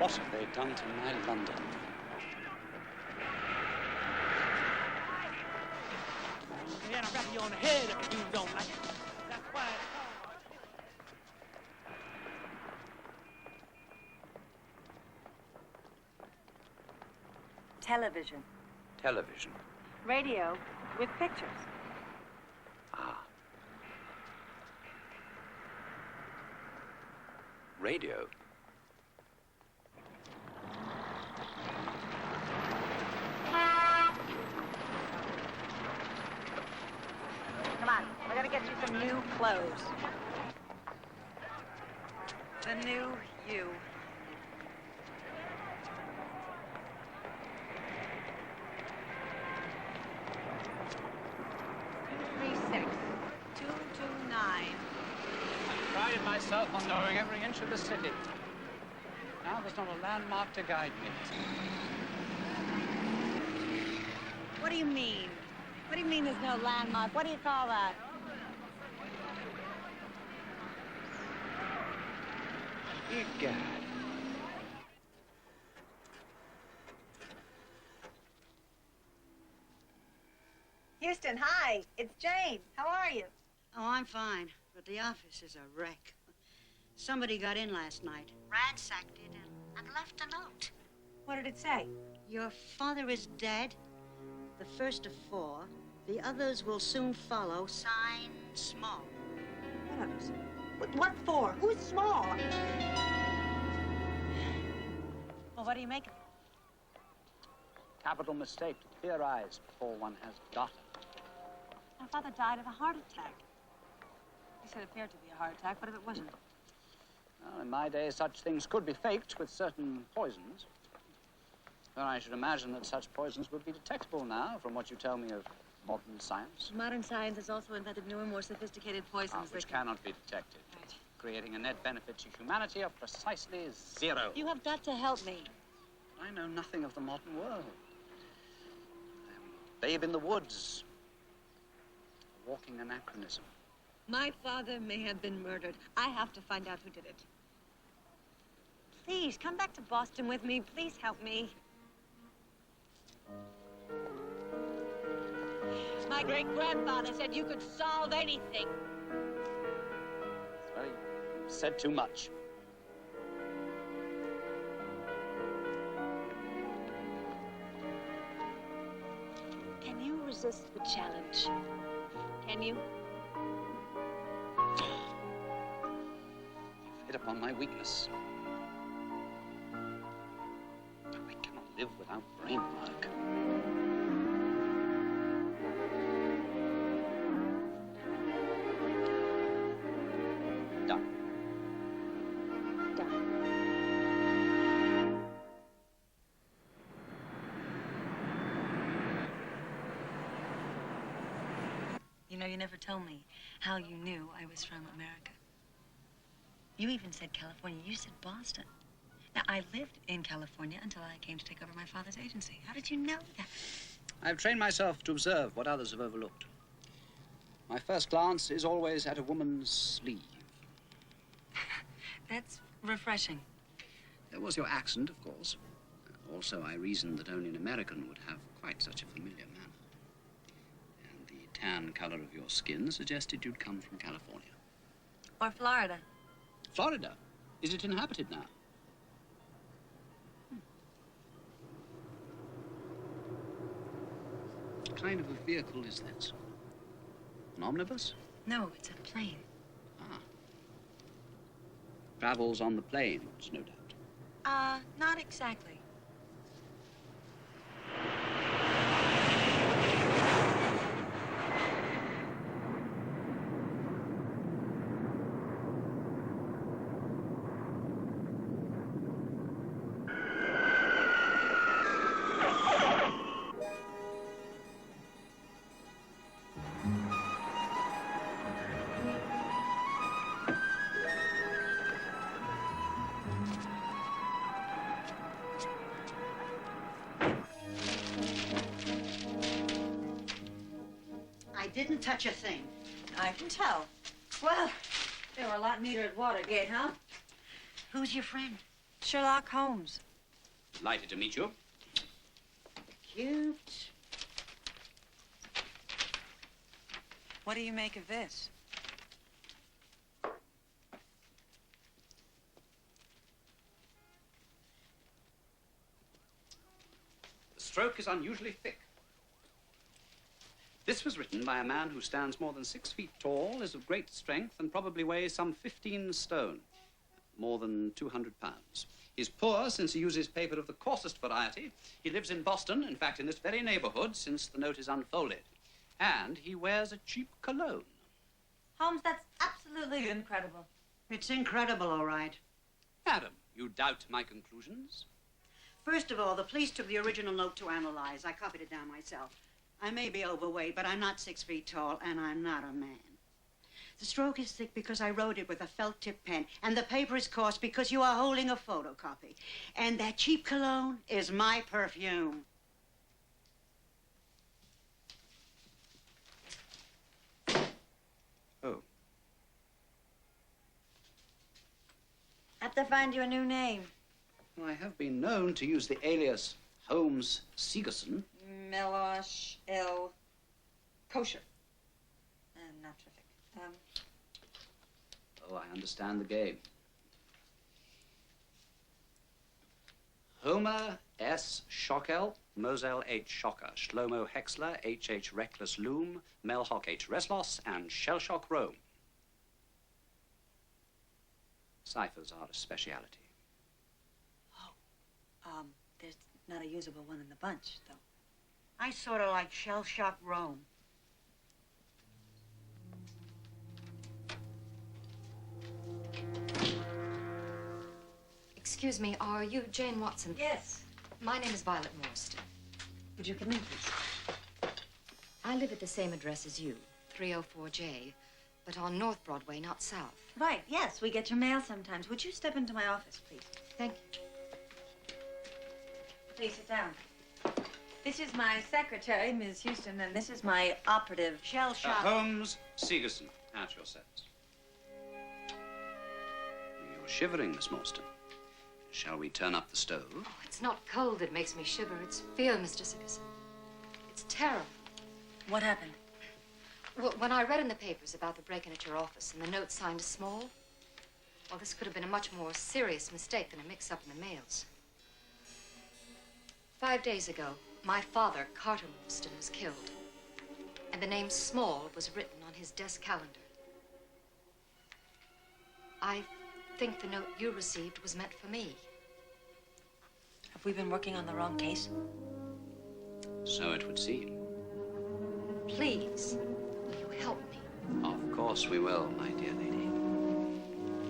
What have they done to my London? And I'll rap you on the head if you don't like it. That's why. Television. Television. Radio with pictures. Ah. Radio. Come on, we're gonna get you some new clothes. The new you. I prided myself on knowing every inch of the city. Now there's not a landmark to guide me. What do you mean? What do you mean there's no landmark? What do you call that? Egad. Houston, hi. It's Jane. How are you? Oh, I'm fine, but the office is a wreck. Somebody got in last night, ransacked it, and left a note. What did it say? Your father is dead, the first of 4. The others will soon follow, signed small. What others? What for? Who's small? Well, what do you make of it? Capital mistake to theorize before one has data. My father died of a heart attack. He said it appeared to be a heart attack, but if it wasn't? Well, in my day, such things could be faked with certain poisons. Though I should imagine that such poisons would be detectable now, from what you tell me of modern science. Modern science has also invented newer, more sophisticated poisons Which cannot be detected. Right. Creating a net benefit to humanity of precisely 0. You have got to help me. I know nothing of the modern world. I'm a babe in the woods. A walking anachronism. My father may have been murdered. I have to find out who did it. Please, come back to Boston with me. Please help me. My great-grandfather said you could solve anything. Sorry, said too much. Can you resist the challenge? Can you? You've hit upon my weakness. I cannot live without brain work. Done. Done. You know, you never told me how you knew I was from America. You even said California. You said Boston. Now, I lived in California until I came to take over my father's agency. How did you know that? I've trained myself to observe what others have overlooked. My first glance is always at a woman's sleeve. That's refreshing. There was your accent, of course. Also, I reasoned that only an American would have quite such a familiar manner. And the tan color of your skin suggested you'd come from California. Or Florida. Florida? Is it inhabited now? What kind of a vehicle is this? An omnibus? No, it's a plane. Ah. Travels on the plains, no doubt. Not exactly. I didn't touch a thing. I can tell. Well, they were a lot neater at Watergate, huh? Who's your friend? Sherlock Holmes. Delighted to meet you. Cute. What do you make of this? The stroke is unusually thick. This was written by a man who stands more than 6 feet tall, is of great strength, and probably weighs some 15 stone, more than 200 pounds. He's poor since he uses paper of the coarsest variety. He lives in Boston, in fact, in this very neighborhood, since the note is unfolded. And he wears a cheap cologne. Holmes, that's absolutely incredible. It's incredible, all right. Madam, you doubt my conclusions? First of all, the police took the original note to analyze. I copied it down myself. I may be overweight, but I'm not 6 feet tall, and I'm not a man. The stroke is thick because I wrote it with a felt-tip pen, and the paper is coarse because you are holding a photocopy. And that cheap cologne is my perfume. Oh. Have to find you a new name. Well, I have been known to use the alias Holmes Segerson. Melosh L. Kosher. Not terrific. Oh, I understand the game. Homer S. Schockel, Moselle H. Schocker, Shlomo Hexler, H. H. Reckless Loom, Melhock H. Reslos, and Shellshock Rome. Ciphers are a speciality. There's not a usable one in the bunch, though. I sort of like shell shock Rome. Excuse me, are you Jane Watson? Yes. My name is Violet Morstan. Would you come in, please? I live at the same address as you, 304J, but on North Broadway, not south. Right, yes, we get your mail sometimes. Would you step into my office, please? Thank you. Please sit down. This is my secretary, Ms. Houston, and this is my operative. Shell shock. Holmes Segerson, at your service. You're shivering, Miss Morstan. Shall we turn up the stove? Oh, it's not cold that makes me shiver. It's fear, Mr. Sigerson. It's terror. What happened? Well, when I read in the papers about the break-in at your office and the note signed small, well, this could have been a much more serious mistake than a mix-up in the mails. 5 days ago, my father, Carter Morstan, was killed. And the name Small was written on his desk calendar. I think the note you received was meant for me. Have we been working on the wrong case? So it would seem. Please, will you help me? Of course we will, my dear lady.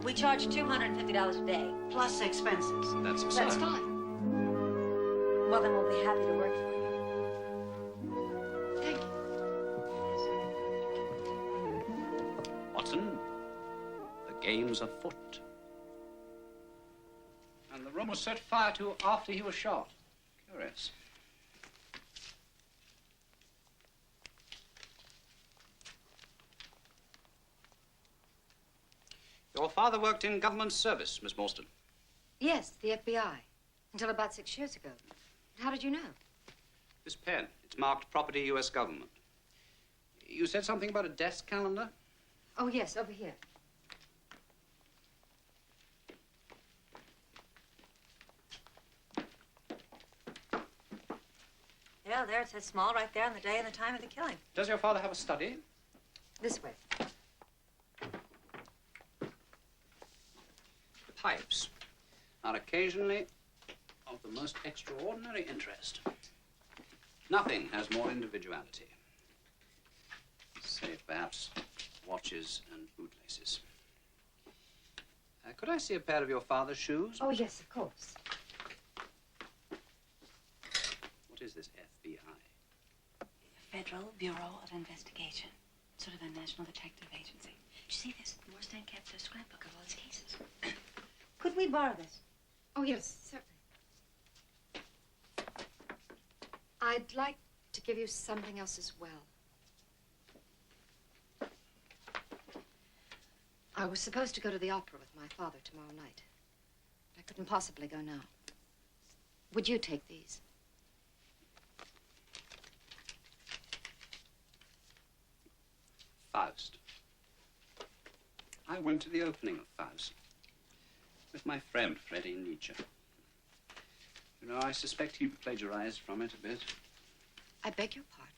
We charge $250 a day. Plus expenses. That's That's absurd. fine. Well, then we'll be happy to work for you. Thank you. Watson, the game's afoot. And the room was set fire to after he was shot. Curious. Your father worked in government service, Miss Morstan. Yes, the FBI. Until about 6 years ago. How did you know? This pen, it's marked property U.S. government. You said something about a desk calendar? Oh, yes, over here. Yeah, there it says Small right there on the day and the time of the killing. Does your father have a study? This way. The pipes are occasionally of the most extraordinary interest. Nothing has more individuality. Save perhaps watches and bootlaces. Could I see a pair of your father's shoes? Oh, yes, of course. What is this FBI? Federal Bureau of Investigation. Sort of a national detective agency. Did you see this? Morstan kept a scrapbook of all his cases. Could we borrow this? Oh, yes, certainly. I'd like to give you something else as well. I was supposed to go to the opera with my father tomorrow night. I couldn't possibly go now. Would you take these? Faust. I went to the opening of Faust with my friend Freddie Nietzsche. You know, I suspect he plagiarized from it a bit. I beg your pardon.